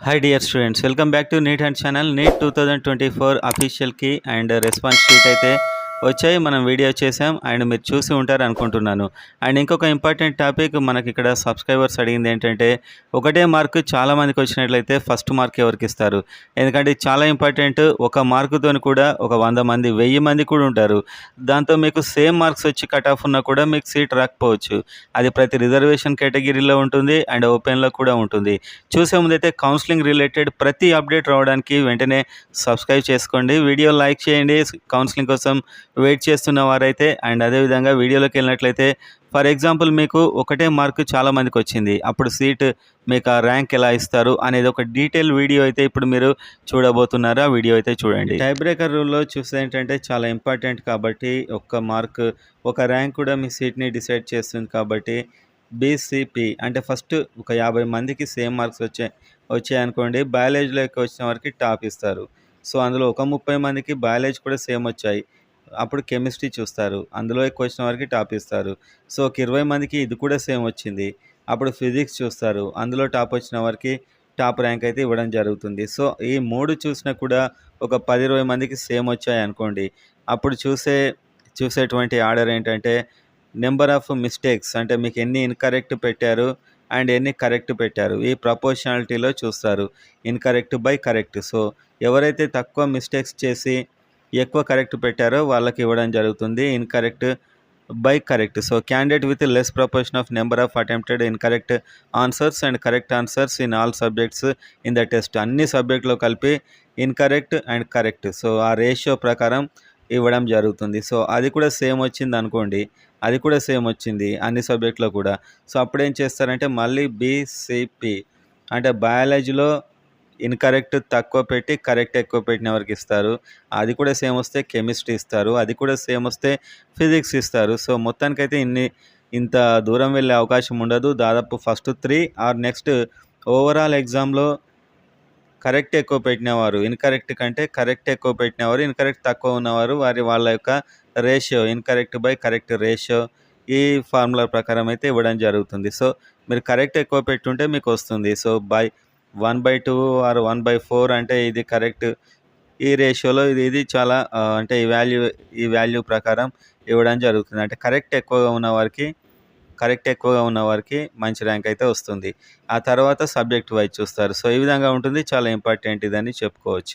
Hi dear students, welcome back to NEET and channel. NEET 2024 official key and response sheet అయితే వచ్చాయి. మనం video చేసాం and మీరు చూసి ఉంటారు అనుకుంటున్నాను. అండ్ ఇంకొక ఇంపార్టెంట్ టాపిక్ మనకి ఇక్కడ సబ్స్క్రైబర్స్ అడిగింది ఏంటంటే, ఒకటే మార్కు చాలా మందికి వచ్చినట్లయితే ఫస్ట్ మార్క్ ఎవరికి ఇస్తారు? ఎందుకంటే ఇది చాలా ఇంపార్టెంట్. ఒక మార్కుతోని కూడా ఒక 100 మంది 1000 మంది కూడా ఉంటారు. దాంతో మీకు సేమ్ మార్క్స్ వచ్చి కట్ ఆఫ్ ఉన్నా కూడా మీకు సీట్ రాకపోవచ్చు. అది ప్రతి రిజర్వేషన్ కేటగిరీలో ఉంటుంది అండ్ ఓపెన్లో కూడా ఉంటుంది. చూసే ముందైతే కౌన్సిలింగ్ రిలేటెడ్ ప్రతి అప్డేట్ రావడానికి వెంటనే సబ్స్క్రైబ్ చేసుకోండి. వీడియో లైక్ చేయండి. కౌన్సిలింగ్ కోసం వెయిట్ చేస్తున్న వారైతే అండ్ అదేవిధంగా వీడియోలోకి వెళ్ళినట్లయితే ఫర్ ఎగ్జాంపుల్ మీకు ఒకటే మార్కు చాలా మందికి వచ్చింది. అప్పుడు సీట్ మీకు ఆ ర్యాంక్ ఎలా ఇస్తారు అనేది ఒక డీటెయిల్ వీడియో అయితే ఇప్పుడు మీరు చూడబోతున్నారు. ఆ వీడియో అయితే చూడండి. టై బ్రేకర్ రూల్లో చూస్తే ఏంటంటే చాలా ఇంపార్టెంట్ కాబట్టి ఒక్క మార్క్ ఒక ర్యాంక్ కూడా మీ సీట్ని డిసైడ్ చేస్తుంది కాబట్టి బీసీపీ అంటే ఫస్ట్ ఒక 50 మందికి సేమ్ మార్క్స్ వచ్చాయనుకోండి, బయాలజీలోకి వచ్చిన వారికి టాప్ ఇస్తారు. సో అందులో ఒక 30 మందికి బయాలజీ కూడా సేమ్ వచ్చాయి, అప్పుడు కెమిస్ట్రీ చూస్తారు, అందులో ఎక్కువ వచ్చిన వారికి టాప్ ఇస్తారు. సో ఒక 20 మందికి ఇది కూడా సేమ్ వచ్చింది, అప్పుడు ఫిజిక్స్ చూస్తారు, అందులో టాప్ వచ్చిన వారికి టాప్ ర్యాంక్ అయితే ఇవ్వడం జరుగుతుంది. సో ఈ 3 చూసినా కూడా ఒక 10-20 మందికి సేమ్ వచ్చాయి అనుకోండి, అప్పుడు చూసేటువంటి ఆర్డర్ ఏంటంటే నెంబర్ ఆఫ్ మిస్టేక్స్, అంటే మీకు ఎన్ని ఇన్కరెక్ట్ పెట్టారు అండ్ ఎన్ని కరెక్ట్ పెట్టారు, ఈ ప్రపోర్షనాలిటీలో చూస్తారు. Incorrect by correct. సో ఎవరైతే తక్కువ మిస్టేక్స్ చేసి ఎక్కువ కరెక్ట్ పెట్టారో వాళ్ళకి ఇవ్వడం జరుగుతుంది. Incorrect by correct. So candidate with less proportion of number of attempted incorrect answers and correct answers in all subjects in the test, అన్ని సబ్జెక్టులో కలిపి ఇన్కరెక్ట్ అండ్ కరెక్ట్, సో ఆ రేషియో ప్రకారం ఇవ్వడం జరుగుతుంది. సో అది కూడా సేమ్ వచ్చింది అనుకోండి, అది కూడా సేమ్ వచ్చింది అన్ని సబ్జెక్టులో కూడా, సో అప్పుడు ఏం చేస్తారంటే మళ్ళీ బీసీపీ అంటే బయాలజీలో ఇన్కరెక్ట్ తక్కువ పెట్టి కరెక్ట్ ఎక్కువ పెట్టిన వరకు ఇస్తారు. అది కూడా సేమ్ వస్తే కెమిస్ట్రీ ఇస్తారు, అది కూడా సేమ్ వస్తే ఫిజిక్స్ ఇస్తారు. సో మొత్తానికైతే ఇంత దూరం వెళ్ళే అవకాశం ఉండదు. దాదాపు ఫస్ట్ 3 ఆర్ నెక్స్ట్ ఓవరాల్ ఎగ్జామ్లో కరెక్ట్ ఎక్కువ పెట్టినవారు ఇన్కరెక్ట్ కంటే కరెక్ట్ ఎక్కువ పెట్టినవారు, ఇన్కరెక్ట్ తక్కువ ఉన్నవారు వాళ్ళ యొక్క ratio incorrect by correct ratio ఈ ఫార్ములా ప్రకారం అయితే ఇవ్వడం జరుగుతుంది. సో మీరు కరెక్ట్ ఎక్కువ పెట్టుంటే మీకు వస్తుంది. సో 1/2 ఆర్ 1/4 అంటే ఇది కరెక్ట్. ఈ రేషియోలో ఇది చాలా అంటే ఈ వాల్యూ ప్రకారం ఇవ్వడం జరుగుతుంది. అంటే కరెక్ట్ ఎక్కువగా ఉన్న వారికి మంచి ర్యాంక్ అయితే వస్తుంది. ఆ తర్వాత సబ్జెక్ట్ వైజ్ చూస్తారు. సో ఈ విధంగా ఉంటుంది. చాలా ఇంపార్టెంట్ ఇదని చెప్పుకోవచ్చు.